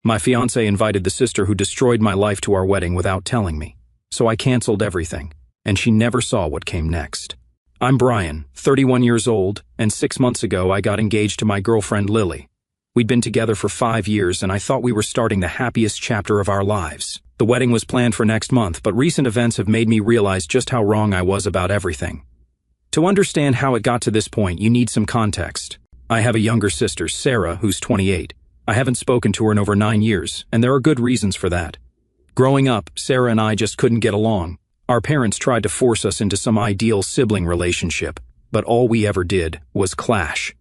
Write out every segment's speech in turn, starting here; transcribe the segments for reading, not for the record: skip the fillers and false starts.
My fiancé invited the sister who destroyed my life to our wedding without telling me, so I canceled everything, and she never saw what came next. I'm Brian, 31 years old, and 6 months ago I got engaged to my girlfriend Lily. We'd been together for 5 years, and I thought we were starting the happiest chapter of our lives. The wedding was planned for next month, but recent events have made me realize just how wrong I was about everything. To understand how it got to this point, you need some context. I have a younger sister, Sarah, who's 28. I haven't spoken to her in over 9 years, and there are good reasons for that. Growing up, Sarah and I just couldn't get along. Our parents tried to force us into some ideal sibling relationship, but all we ever did was clash.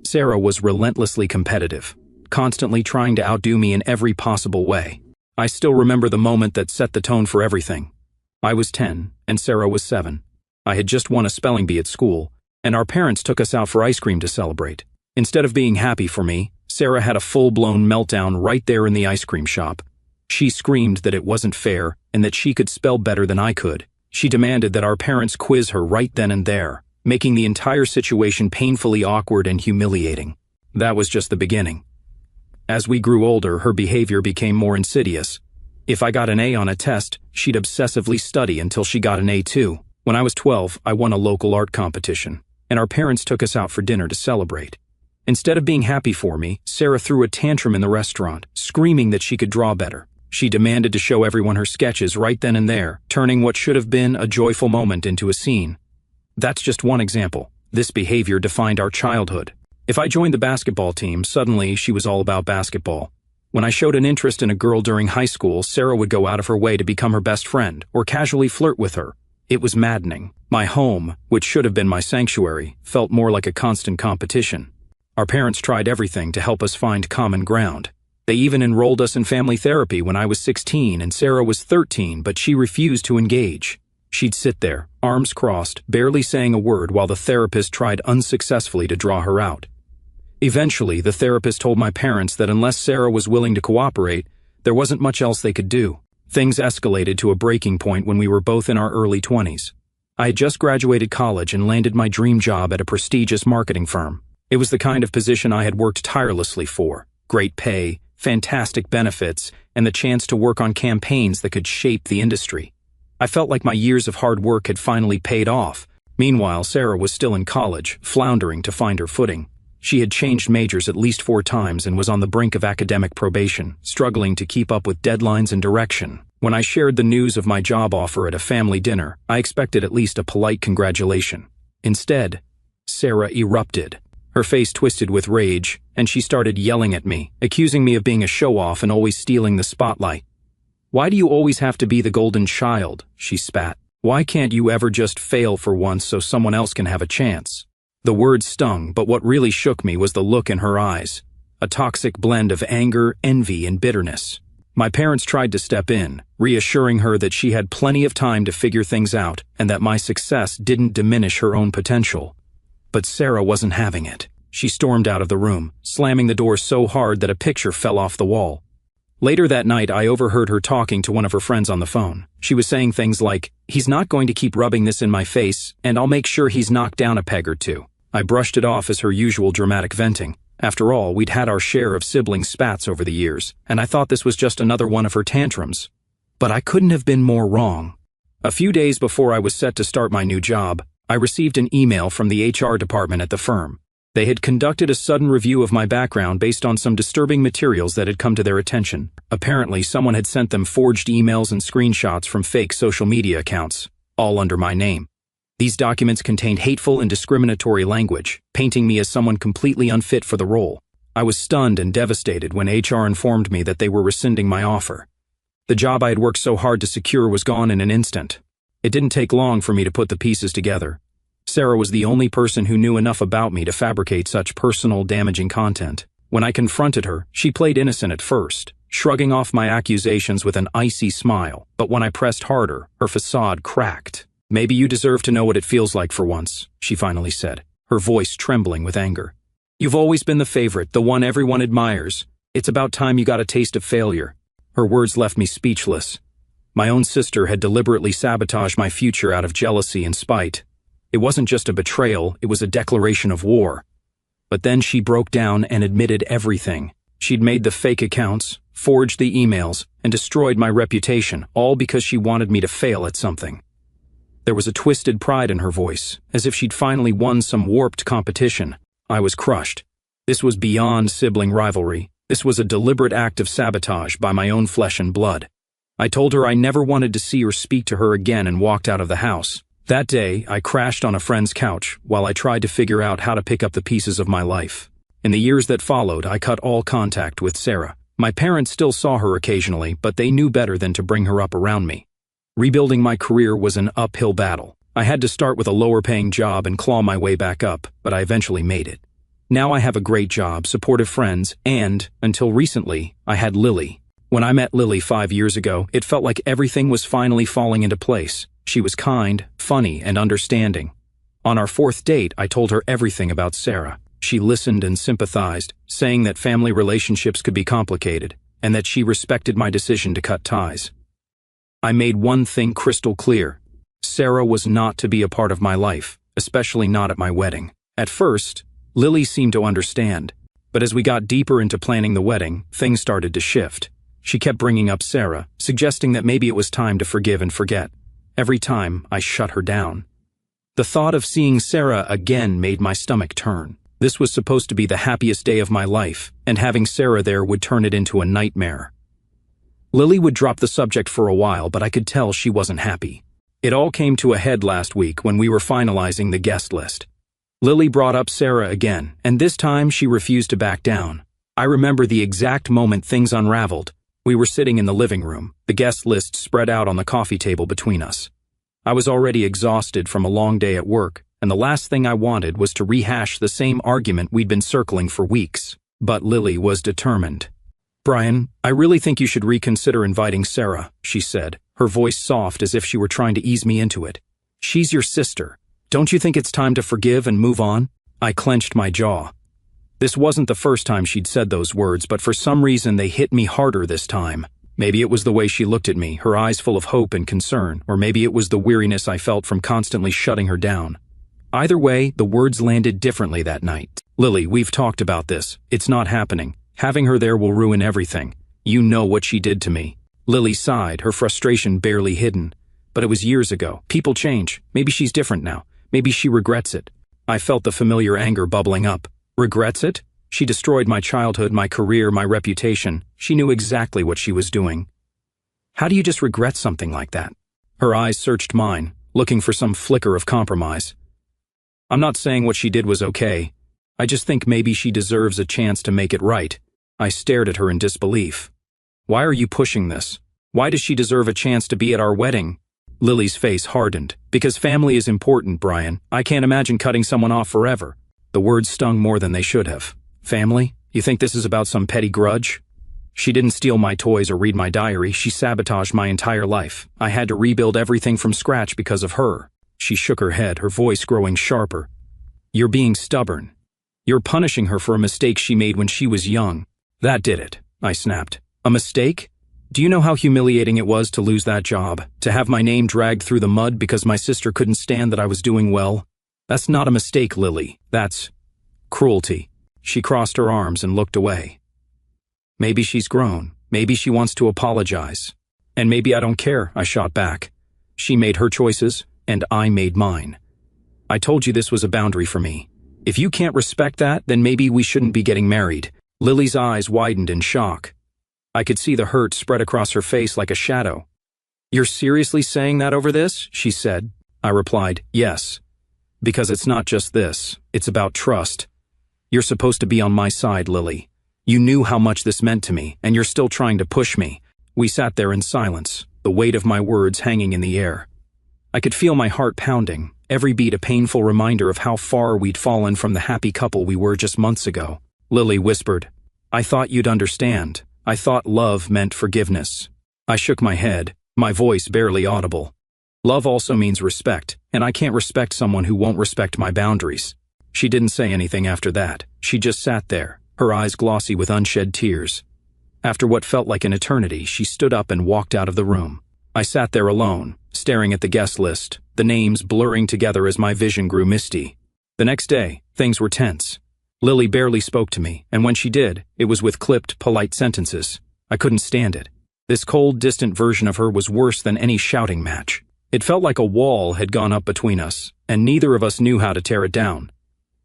Sarah was relentlessly competitive, constantly trying to outdo me in every possible way. I still remember the moment that set the tone for everything. I was 10, and Sarah was 7. I had just won a spelling bee at school, and our parents took us out for ice cream to celebrate. Instead of being happy for me, Sarah had a full-blown meltdown right there in the ice cream shop. She screamed that it wasn't fair and that she could spell better than I could. She demanded that our parents quiz her right then and there, making the entire situation painfully awkward and humiliating. That was just the beginning. As we grew older, her behavior became more insidious. If I got an A on a test, she'd obsessively study until she got an A too. When I was 12, I won a local art competition, and our parents took us out for dinner to celebrate. Instead of being happy for me, Sarah threw a tantrum in the restaurant, screaming that she could draw better. She demanded to show everyone her sketches right then and there, turning what should have been a joyful moment into a scene. That's just one example. This behavior defined our childhood. If I joined the basketball team, suddenly she was all about basketball. When I showed an interest in a girl during high school, Sarah would go out of her way to become her best friend or casually flirt with her. It was maddening. My home, which should have been my sanctuary, felt more like a constant competition. Our parents tried everything to help us find common ground. They even enrolled us in family therapy when I was 16 and Sarah was 13, but she refused to engage. She'd sit there, arms crossed, barely saying a word while the therapist tried unsuccessfully to draw her out. Eventually, the therapist told my parents that unless Sarah was willing to cooperate, there wasn't much else they could do. Things escalated to a breaking point when we were both in our early 20s. I had just graduated college and landed my dream job at a prestigious marketing firm. It was the kind of position I had worked tirelessly for. Great pay, fantastic benefits, and the chance to work on campaigns that could shape the industry. I felt like my years of hard work had finally paid off. Meanwhile, Sarah was still in college, floundering to find her footing. She had changed majors at least 4 times and was on the brink of academic probation, struggling to keep up with deadlines and direction. When I shared the news of my job offer at a family dinner, I expected at least a polite congratulation. Instead, Sarah erupted. Her face twisted with rage, and she started yelling at me, accusing me of being a show-off and always stealing the spotlight. "Why do you always have to be the golden child?" she spat. "Why can't you ever just fail for once so someone else can have a chance?" The words stung, but what really shook me was the look in her eyes, a toxic blend of anger, envy, and bitterness. My parents tried to step in, reassuring her that she had plenty of time to figure things out and that my success didn't diminish her own potential. But Sarah wasn't having it. She stormed out of the room, slamming the door so hard that a picture fell off the wall. Later that night, I overheard her talking to one of her friends on the phone. She was saying things like, "He's not going to keep rubbing this in my face, and I'll make sure he's knocked down a peg or two." I brushed it off as her usual dramatic venting. After all, we'd had our share of sibling spats over the years, and I thought this was just another one of her tantrums. But I couldn't have been more wrong. A few days before I was set to start my new job, I received an email from the HR department at the firm. They had conducted a sudden review of my background based on some disturbing materials that had come to their attention. Apparently, someone had sent them forged emails and screenshots from fake social media accounts, all under my name. These documents contained hateful and discriminatory language, painting me as someone completely unfit for the role. I was stunned and devastated when HR informed me that they were rescinding my offer. The job I had worked so hard to secure was gone in an instant. It didn't take long for me to put the pieces together. Sarah was the only person who knew enough about me to fabricate such personal, damaging content. When I confronted her, she played innocent at first, shrugging off my accusations with an icy smile, but when I pressed harder, her facade cracked. "Maybe you deserve to know what it feels like for once," she finally said, her voice trembling with anger. "You've always been the favorite, the one everyone admires. It's about time you got a taste of failure." Her words left me speechless. My own sister had deliberately sabotaged my future out of jealousy and spite. It wasn't just a betrayal, it was a declaration of war. But then she broke down and admitted everything. She'd made the fake accounts, forged the emails, and destroyed my reputation, all because she wanted me to fail at something. There was a twisted pride in her voice, as if she'd finally won some warped competition. I was crushed. This was beyond sibling rivalry. This was a deliberate act of sabotage by my own flesh and blood. I told her I never wanted to see or speak to her again and walked out of the house. That day, I crashed on a friend's couch while I tried to figure out how to pick up the pieces of my life. In the years that followed, I cut all contact with Sarah. My parents still saw her occasionally, but they knew better than to bring her up around me. Rebuilding my career was an uphill battle. I had to start with a lower-paying job and claw my way back up, but I eventually made it. Now I have a great job, supportive friends, and, until recently, I had Lily. When I met Lily 5 years ago, it felt like everything was finally falling into place. She was kind, funny, and understanding. On our 4th date, I told her everything about Sarah. She listened and sympathized, saying that family relationships could be complicated, and that she respected my decision to cut ties. I made one thing crystal clear. Sarah was not to be a part of my life, especially not at my wedding. At first, Lily seemed to understand, but as we got deeper into planning the wedding, things started to shift. She kept bringing up Sarah, suggesting that maybe it was time to forgive and forget. Every time, I shut her down. The thought of seeing Sarah again made my stomach turn. This was supposed to be the happiest day of my life, and having Sarah there would turn it into a nightmare. Lily would drop the subject for a while, but I could tell she wasn't happy. It all came to a head last week when we were finalizing the guest list. Lily brought up Sarah again, and this time she refused to back down. I remember the exact moment things unraveled. We were sitting in the living room, the guest list spread out on the coffee table between us. I was already exhausted from a long day at work, and the last thing I wanted was to rehash the same argument we'd been circling for weeks. But Lily was determined. "Brian, I really think you should reconsider inviting Sarah," she said, her voice soft as if she were trying to ease me into it. "She's your sister. Don't you think it's time to forgive and move on?" I clenched my jaw. This wasn't the first time she'd said those words, but for some reason they hit me harder this time. Maybe it was the way she looked at me, her eyes full of hope and concern, or maybe it was the weariness I felt from constantly shutting her down. Either way, the words landed differently that night. "Lily, we've talked about this. It's not happening. Having her there will ruin everything. You know what she did to me." Lily sighed, her frustration barely hidden. But it was years ago. People change. Maybe she's different now. Maybe she regrets it. I felt the familiar anger bubbling up. Regrets it? She destroyed my childhood, my career, my reputation. She knew exactly what she was doing. How do you just regret something like that? Her eyes searched mine, looking for some flicker of compromise. "I'm not saying what she did was okay. I just think maybe she deserves a chance to make it right." I stared at her in disbelief. "Why are you pushing this? Why does she deserve a chance to be at our wedding?" Lily's face hardened. "Because family is important, Brian. I can't imagine cutting someone off forever." The words stung more than they should have. "Family? You think this is about some petty grudge?" She didn't steal my toys or read my diary. She sabotaged my entire life. I had to rebuild everything from scratch because of her. She shook her head, her voice growing sharper. "You're being stubborn. You're punishing her for a mistake she made when she was young." "That did it," I snapped. "A mistake? Do you know how humiliating it was to lose that job? To have my name dragged through the mud because my sister couldn't stand that I was doing well? That's not a mistake, Lily. That's cruelty." She crossed her arms and looked away. "Maybe she's grown. Maybe she wants to apologize. And maybe I don't care," I shot back. "She made her choices, and I made mine. I told you this was a boundary for me. If you can't respect that, then maybe we shouldn't be getting married." Lily's eyes widened in shock. I could see the hurt spread across her face like a shadow. "You're seriously saying that over this?" she said. I replied, "Yes. Because it's not just this. It's about trust. You're supposed to be on my side, Lily. You knew how much this meant to me, and you're still trying to push me." We sat there in silence, the weight of my words hanging in the air. I could feel my heart pounding, every beat a painful reminder of how far we'd fallen from the happy couple we were just months ago. Lily whispered, "I thought you'd understand. I thought love meant forgiveness." I shook my head, my voice barely audible. "Love also means respect, and I can't respect someone who won't respect my boundaries." She didn't say anything after that. She just sat there, her eyes glossy with unshed tears. After what felt like an eternity, she stood up and walked out of the room. I sat there alone, staring at the guest list, the names blurring together as my vision grew misty. The next day, things were tense. Lily barely spoke to me, and when she did, it was with clipped, polite sentences. I couldn't stand it. This cold, distant version of her was worse than any shouting match. It felt like a wall had gone up between us, and neither of us knew how to tear it down.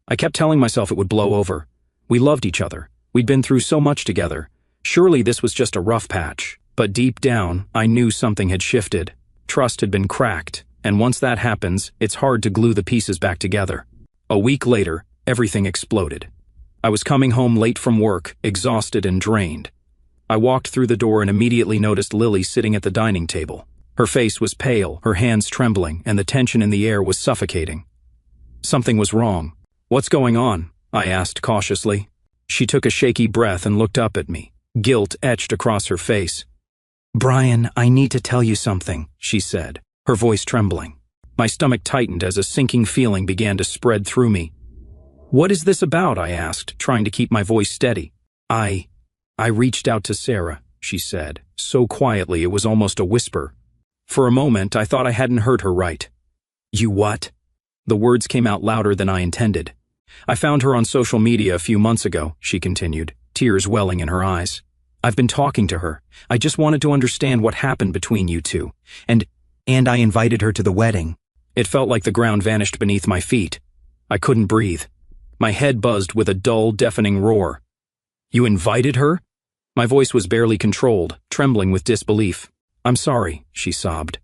I kept telling myself it would blow over. We loved each other. We'd been through so much together. Surely this was just a rough patch. But deep down, I knew something had shifted. Trust had been cracked, and once that happens, it's hard to glue the pieces back together. A week later, everything exploded. I was coming home late from work, exhausted and drained. I walked through the door and immediately noticed Lily sitting at the dining table. Her face was pale, her hands trembling, and the tension in the air was suffocating. Something was wrong. "What's going on?" I asked cautiously. She took a shaky breath and looked up at me, guilt etched across her face. "Brian, I need to tell you something," she said, her voice trembling. My stomach tightened as a sinking feeling began to spread through me. "What is this about?" I asked, trying to keep my voice steady. I reached out to Sarah," she said, so quietly it was almost a whisper. For a moment, I thought I hadn't heard her right. "You what?" The words came out louder than I intended. "I found her on social media a few months ago," she continued, tears welling in her eyes. "I've been talking to her. I just wanted to understand what happened between you two. And I invited her to the wedding." It felt like the ground vanished beneath my feet. I couldn't breathe. My head buzzed with a dull, deafening roar. "You invited her?" My voice was barely controlled, trembling with disbelief. "I'm sorry," she sobbed.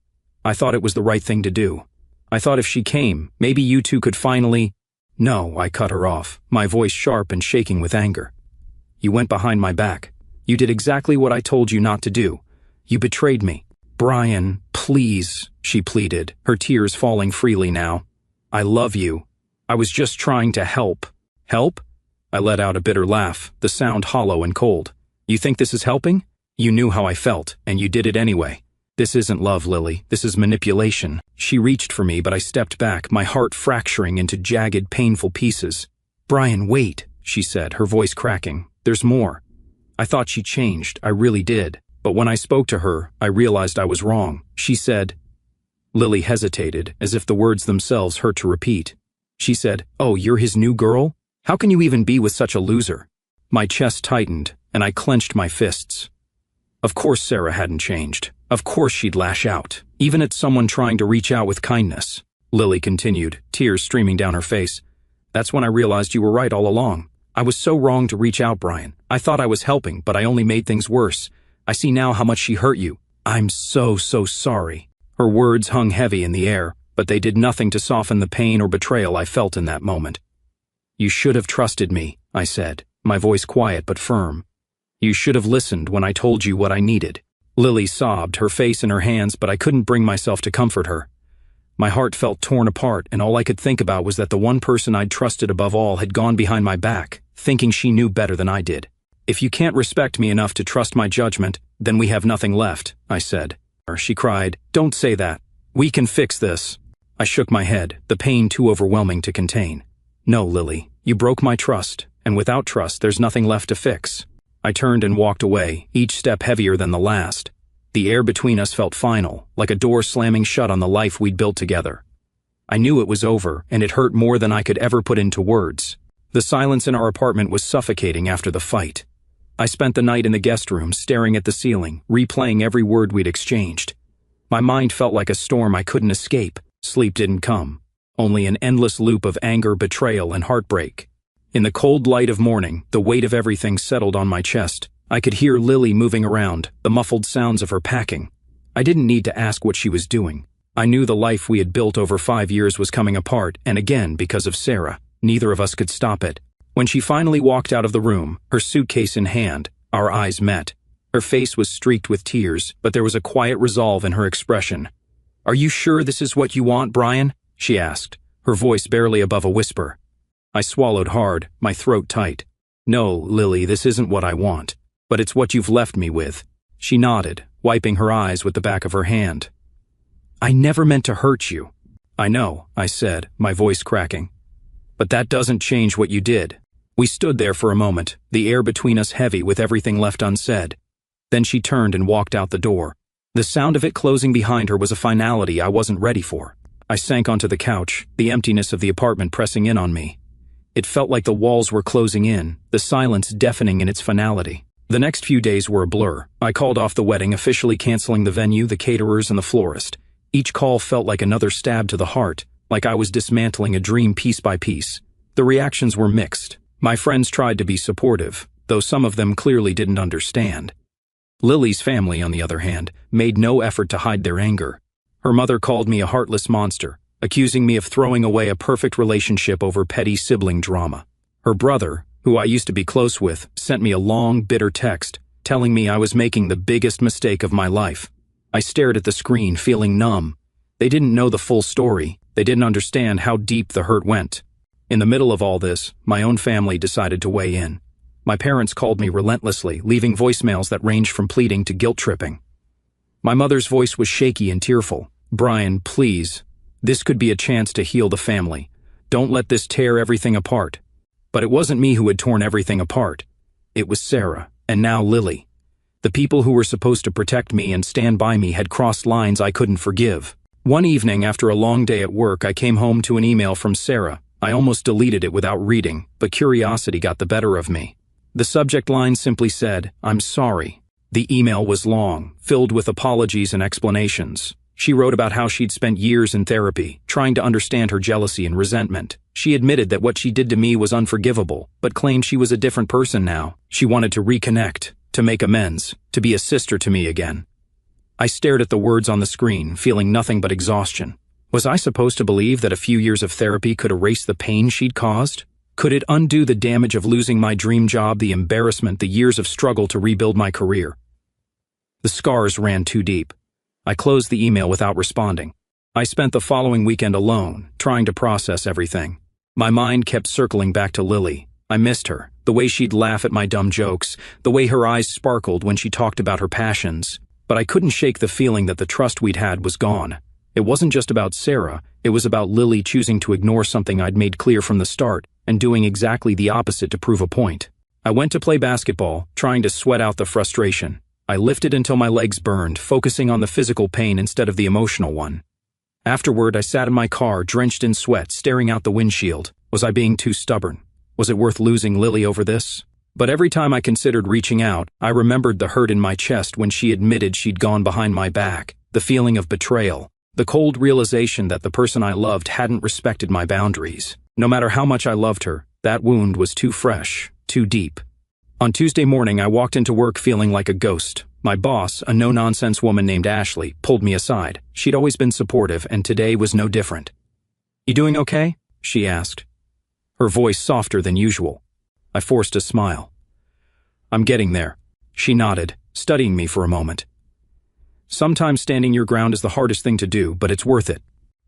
"I thought it was the right thing to do. I thought if she came, maybe you two could finally—" "No," I cut her off, my voice sharp and shaking with anger. "You went behind my back. You did exactly what I told you not to do. You betrayed me." "Brian, please," she pleaded, her tears falling freely now. "I love you. I was just trying to help." "Help?" I let out a bitter laugh, the sound hollow and cold. "You think this is helping? You knew how I felt, and you did it anyway. This isn't love, Lily. This is manipulation." She reached for me, but I stepped back, my heart fracturing into jagged, painful pieces. "Brian, wait," she said, her voice cracking. "There's more." I thought she changed, I really did. But when I spoke to her, I realized I was wrong. She said— Lily hesitated, as if the words themselves hurt to repeat. She said, "Oh, you're his new girl? How can you even be with such a loser?" My chest tightened, and I clenched my fists. Of course Sarah hadn't changed. Of course she'd lash out, even at someone trying to reach out with kindness. Lily continued, tears streaming down her face. "That's when I realized you were right all along. I was so wrong to reach out, Brian. I thought I was helping, but I only made things worse. I see now how much she hurt you. I'm so sorry." Her words hung heavy in the air, but they did nothing to soften the pain or betrayal I felt in that moment. "You should have trusted me," I said, my voice quiet but firm. "You should have listened when I told you what I needed." Lily sobbed, her face in her hands, but I couldn't bring myself to comfort her. My heart felt torn apart, and all I could think about was that the one person I'd trusted above all had gone behind my back, thinking she knew better than I did. "If you can't respect me enough to trust my judgment, then we have nothing left," I said. She cried, "Don't say that. We can fix this." I shook my head, the pain too overwhelming to contain. "No, Lily, you broke my trust, and without trust there's nothing left to fix." I turned and walked away, each step heavier than the last. The air between us felt final, like a door slamming shut on the life we'd built together. I knew it was over, and it hurt more than I could ever put into words. The silence in our apartment was suffocating after the fight. I spent the night in the guest room, staring at the ceiling, replaying every word we'd exchanged. My mind felt like a storm I couldn't escape. Sleep didn't come, only an endless loop of anger, betrayal, and heartbreak. In the cold light of morning, the weight of everything settled on my chest. I could hear Lily moving around, the muffled sounds of her packing. I didn't need to ask what she was doing. I knew the life we had built over 5 years was coming apart, and again because of Sarah. Neither of us could stop it. When she finally walked out of the room, her suitcase in hand, our eyes met. Her face was streaked with tears, but there was a quiet resolve in her expression. "Are you sure this is what you want, Brian?" she asked, her voice barely above a whisper. I swallowed hard, my throat tight. "No, Lily, this isn't what I want, but it's what you've left me with." She nodded, wiping her eyes with the back of her hand. "I never meant to hurt you." "I know," I said, my voice cracking. "But that doesn't change what you did." We stood there for a moment, the air between us heavy with everything left unsaid. Then she turned and walked out the door. The sound of it closing behind her was a finality I wasn't ready for. I sank onto the couch, the emptiness of the apartment pressing in on me. It felt like the walls were closing in, the silence deafening in its finality. The next few days were a blur. I called off the wedding, officially canceling the venue, the caterers, and the florist. Each call felt like another stab to the heart, like I was dismantling a dream piece by piece. The reactions were mixed. My friends tried to be supportive, though some of them clearly didn't understand. Lily's family, on the other hand, made no effort to hide their anger. Her mother called me a heartless monster, accusing me of throwing away a perfect relationship over petty sibling drama. Her brother, who I used to be close with, sent me a long, bitter text, telling me I was making the biggest mistake of my life. I stared at the screen, feeling numb. They didn't know the full story. They didn't understand how deep the hurt went. In the middle of all this, my own family decided to weigh in. My parents called me relentlessly, leaving voicemails that ranged from pleading to guilt-tripping. My mother's voice was shaky and tearful. "Brian, please. This could be a chance to heal the family. Don't let this tear everything apart." But it wasn't me who had torn everything apart. It was Sarah, and now Lily. The people who were supposed to protect me and stand by me had crossed lines I couldn't forgive. One evening, after a long day at work, I came home to an email from Sarah. I almost deleted it without reading, but curiosity got the better of me. The subject line simply said, "I'm sorry." The email was long, filled with apologies and explanations. She wrote about how she'd spent years in therapy, trying to understand her jealousy and resentment. She admitted that what she did to me was unforgivable, but claimed she was a different person now. She wanted to reconnect, to make amends, to be a sister to me again. I stared at the words on the screen, feeling nothing but exhaustion. Was I supposed to believe that a few years of therapy could erase the pain she'd caused? Could it undo the damage of losing my dream job, the embarrassment, the years of struggle to rebuild my career? The scars ran too deep. I closed the email without responding. I spent the following weekend alone, trying to process everything. My mind kept circling back to Lily. I missed her, the way she'd laugh at my dumb jokes, the way her eyes sparkled when she talked about her passions. But I couldn't shake the feeling that the trust we'd had was gone. It wasn't just about Sarah, it was about Lily choosing to ignore something I'd made clear from the start, and doing exactly the opposite to prove a point. I went to play basketball, trying to sweat out the frustration. I lifted until my legs burned, focusing on the physical pain instead of the emotional one. Afterward, I sat in my car, drenched in sweat, staring out the windshield. Was I being too stubborn? Was it worth losing Lily over this? But every time I considered reaching out, I remembered the hurt in my chest when she admitted she'd gone behind my back, the feeling of betrayal, the cold realization that the person I loved hadn't respected my boundaries. No matter how much I loved her, that wound was too fresh, too deep. On Tuesday morning, I walked into work feeling like a ghost. My boss, a no-nonsense woman named Ashley, pulled me aside. She'd always been supportive, and today was no different. "You doing okay?" she asked, her voice softer than usual. I forced a smile. "I'm getting there." She nodded, studying me for a moment. "Sometimes standing your ground is the hardest thing to do, but it's worth it."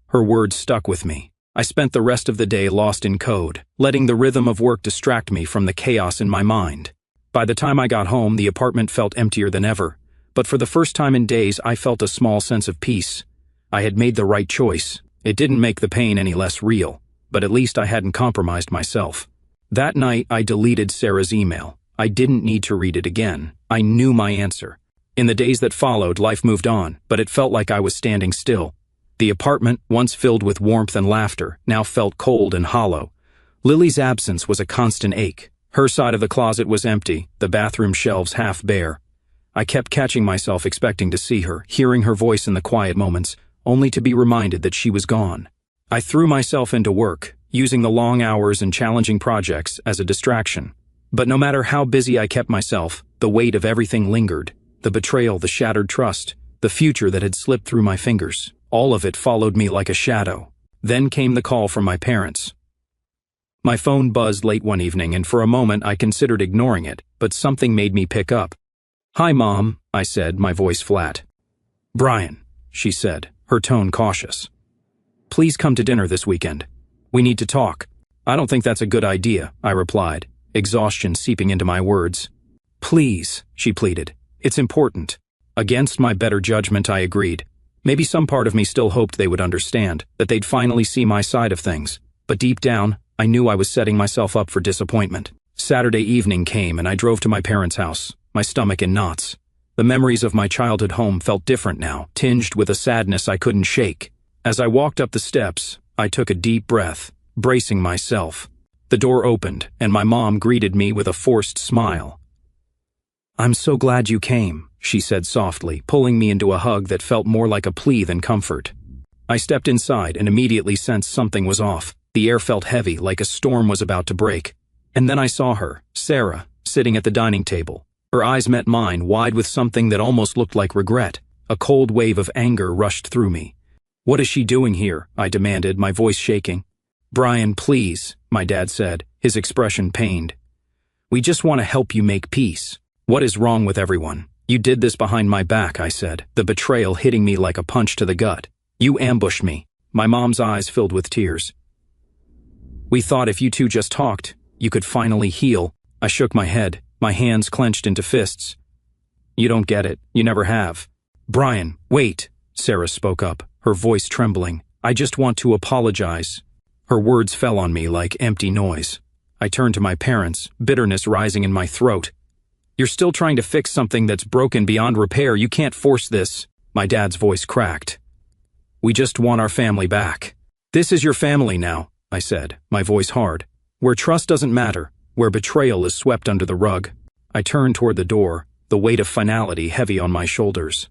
Her words stuck with me. I spent the rest of the day lost in code, letting the rhythm of work distract me from the chaos in my mind. By the time I got home, the apartment felt emptier than ever, but for the first time in days, I felt a small sense of peace. I had made the right choice. It didn't make the pain any less real, but at least I hadn't compromised myself. That night, I deleted Sarah's email. I didn't need to read it again. I knew my answer. In the days that followed, life moved on, but it felt like I was standing still. The apartment, once filled with warmth and laughter, now felt cold and hollow. Lily's absence was a constant ache. Her side of the closet was empty, the bathroom shelves half bare. I kept catching myself expecting to see her, hearing her voice in the quiet moments, only to be reminded that she was gone. I threw myself into work, using the long hours and challenging projects as a distraction. But no matter how busy I kept myself, the weight of everything lingered. The betrayal, the shattered trust, the future that had slipped through my fingers. All of it followed me like a shadow. Then came the call from my parents. My phone buzzed late one evening, and for a moment I considered ignoring it, but something made me pick up. "Hi, Mom," I said, my voice flat. "Brian," she said, her tone cautious. "Please come to dinner this weekend. We need to talk." "I don't think that's a good idea," I replied, exhaustion seeping into my words. "Please," she pleaded. "It's important." Against my better judgment, I agreed. Maybe some part of me still hoped they would understand, that they'd finally see my side of things. But deep down, I knew I was setting myself up for disappointment. Saturday evening came and I drove to my parents' house, my stomach in knots. The memories of my childhood home felt different now, tinged with a sadness I couldn't shake. As I walked up the steps, I took a deep breath, bracing myself. The door opened, and my mom greeted me with a forced smile. "I'm so glad you came," she said softly, pulling me into a hug that felt more like a plea than comfort. I stepped inside and immediately sensed something was off. The air felt heavy, like a storm was about to break. And then I saw her, Sarah, sitting at the dining table. Her eyes met mine, wide with something that almost looked like regret. A cold wave of anger rushed through me. "What is she doing here?" I demanded, my voice shaking. "Brian, please," my dad said, his expression pained. "We just want to help you make peace." "What is wrong with everyone? You did this behind my back," I said, the betrayal hitting me like a punch to the gut. "You ambushed me." My mom's eyes filled with tears. "We thought if you two just talked, you could finally heal." I shook my head, my hands clenched into fists. "You don't get it. You never have." "Brian, wait," Sarah spoke up, her voice trembling. "I just want to apologize." Her words fell on me like empty noise. I turned to my parents, bitterness rising in my throat. "You're still trying to fix something that's broken beyond repair. You can't force this." My dad's voice cracked. "We just want our family back." "This is your family now," I said, my voice hard. "Where trust doesn't matter, where betrayal is swept under the rug." I turned toward the door, the weight of finality heavy on my shoulders.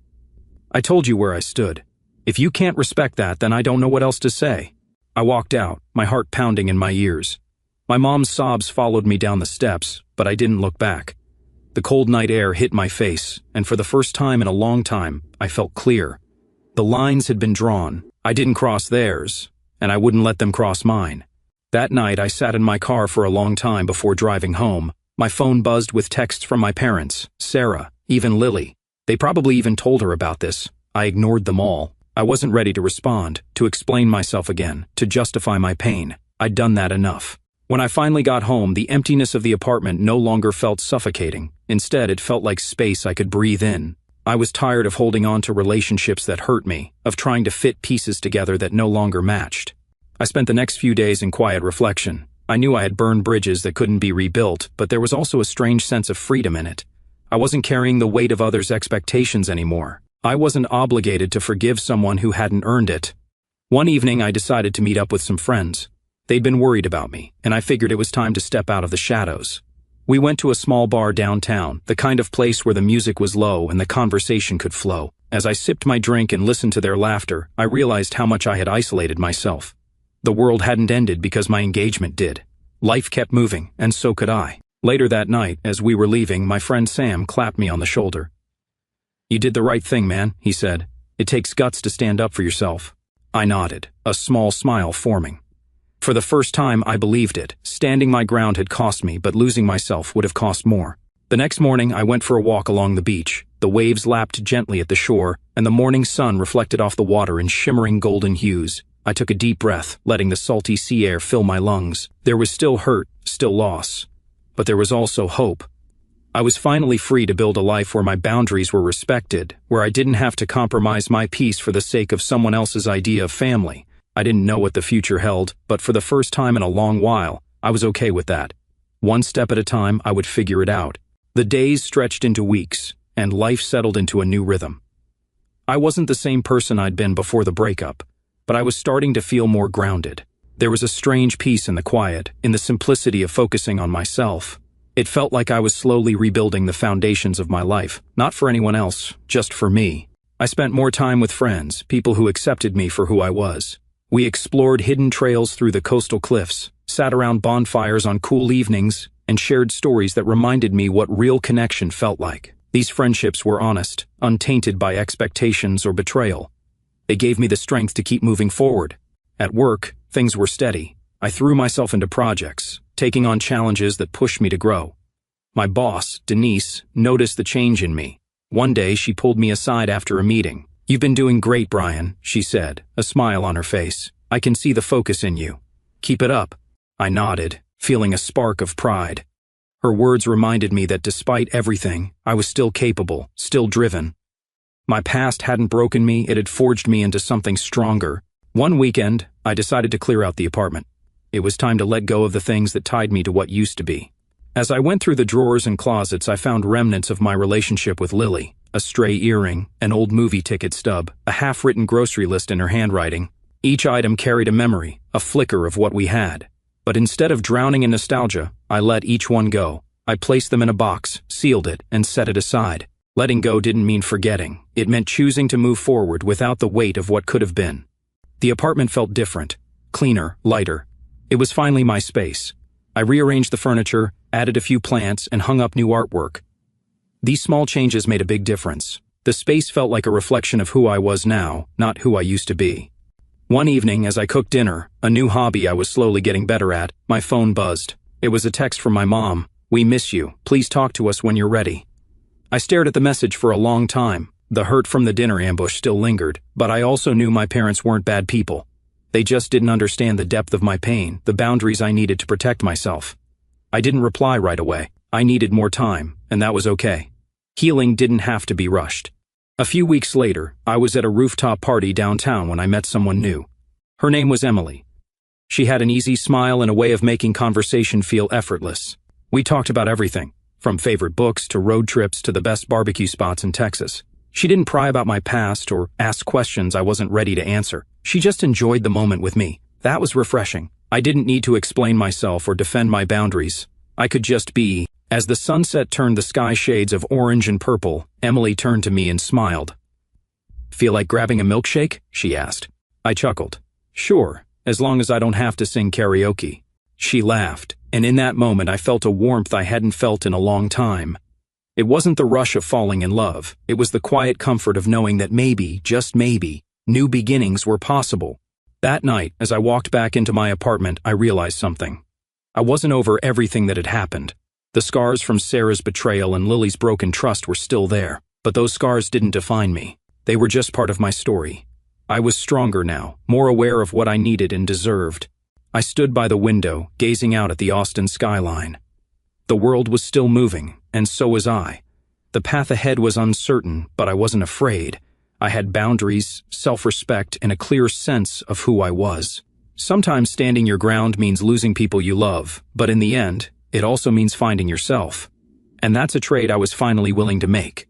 "I told you where I stood. If you can't respect that, then I don't know what else to say." I walked out, my heart pounding in my ears. My mom's sobs followed me down the steps, but I didn't look back. The cold night air hit my face, and for the first time in a long time, I felt clear. The lines had been drawn. I didn't cross theirs, and I wouldn't let them cross mine. That night, I sat in my car for a long time before driving home. My phone buzzed with texts from my parents, Sarah, even Lily. They probably even told her about this. I ignored them all. I wasn't ready to respond, to explain myself again, to justify my pain. I'd done that enough. When I finally got home, the emptiness of the apartment no longer felt suffocating. Instead, it felt like space I could breathe in. I was tired of holding on to relationships that hurt me, of trying to fit pieces together that no longer matched. I spent the next few days in quiet reflection. I knew I had burned bridges that couldn't be rebuilt, but there was also a strange sense of freedom in it. I wasn't carrying the weight of others' expectations anymore. I wasn't obligated to forgive someone who hadn't earned it. One evening, I decided to meet up with some friends. They'd been worried about me, and I figured it was time to step out of the shadows. We went to a small bar downtown, the kind of place where the music was low and the conversation could flow. As I sipped my drink and listened to their laughter, I realized how much I had isolated myself. The world hadn't ended because my engagement did. Life kept moving, and so could I. Later that night, as we were leaving, my friend Sam clapped me on the shoulder. "You did the right thing, man," he said. "It takes guts to stand up for yourself." I nodded, a small smile forming. For the first time, I believed it. Standing my ground had cost me, but losing myself would have cost more. The next morning, I went for a walk along the beach. The waves lapped gently at the shore, and the morning sun reflected off the water in shimmering golden hues. I took a deep breath, letting the salty sea air fill my lungs. There was still hurt, still loss. But there was also hope. I was finally free to build a life where my boundaries were respected, where I didn't have to compromise my peace for the sake of someone else's idea of family. I didn't know what the future held, but for the first time in a long while, I was okay with that. One step at a time, I would figure it out. The days stretched into weeks, and life settled into a new rhythm. I wasn't the same person I'd been before the breakup, but I was starting to feel more grounded. There was a strange peace in the quiet, in the simplicity of focusing on myself. It felt like I was slowly rebuilding the foundations of my life, not for anyone else, just for me. I spent more time with friends, people who accepted me for who I was. We explored hidden trails through the coastal cliffs, sat around bonfires on cool evenings, and shared stories that reminded me what real connection felt like. These friendships were honest, untainted by expectations or betrayal. They gave me the strength to keep moving forward. At work, things were steady. I threw myself into projects, taking on challenges that pushed me to grow. My boss, Denise, noticed the change in me. One day, she pulled me aside after a meeting. "You've been doing great, Brian," she said, a smile on her face. "I can see the focus in you. Keep it up." I nodded, feeling a spark of pride. Her words reminded me that despite everything, I was still capable, still driven. My past hadn't broken me, it had forged me into something stronger. One weekend, I decided to clear out the apartment. It was time to let go of the things that tied me to what used to be. As I went through the drawers and closets, I found remnants of my relationship with Lily. A stray earring, an old movie ticket stub, a half-written grocery list in her handwriting. Each item carried a memory, a flicker of what we had. But instead of drowning in nostalgia, I let each one go. I placed them in a box, sealed it, and set it aside. Letting go didn't mean forgetting. It meant choosing to move forward without the weight of what could have been. The apartment felt different, cleaner, lighter. It was finally my space. I rearranged the furniture, added a few plants, and hung up new artwork. These small changes made a big difference. The space felt like a reflection of who I was now, not who I used to be. One evening, as I cooked dinner, a new hobby I was slowly getting better at, my phone buzzed. It was a text from my mom. "We miss you. Please talk to us when you're ready." I stared at the message for a long time. The hurt from the dinner ambush still lingered, but I also knew my parents weren't bad people. They just didn't understand the depth of my pain, the boundaries I needed to protect myself. I didn't reply right away. I needed more time, and that was okay. Healing didn't have to be rushed. A few weeks later, I was at a rooftop party downtown when I met someone new. Her name was Emily. She had an easy smile and a way of making conversation feel effortless. We talked about everything, from favorite books to road trips to the best barbecue spots in Texas. She didn't pry about my past or ask questions I wasn't ready to answer. She just enjoyed the moment with me. That was refreshing. I didn't need to explain myself or defend my boundaries. I could just be. As the sunset turned the sky shades of orange and purple, Emily turned to me and smiled. "Feel like grabbing a milkshake?" she asked. I chuckled. "Sure, as long as I don't have to sing karaoke." She laughed, and in that moment I felt a warmth I hadn't felt in a long time. It wasn't the rush of falling in love. It was the quiet comfort of knowing that maybe, just maybe, new beginnings were possible. That night, as I walked back into my apartment, I realized something. I wasn't over everything that had happened. The scars from Sarah's betrayal and Lily's broken trust were still there, but those scars didn't define me. They were just part of my story. I was stronger now, more aware of what I needed and deserved. I stood by the window, gazing out at the Austin skyline. The world was still moving, and so was I. The path ahead was uncertain, but I wasn't afraid. I had boundaries, self-respect, and a clear sense of who I was. Sometimes standing your ground means losing people you love, but in the end, it also means finding yourself. And that's a trade I was finally willing to make.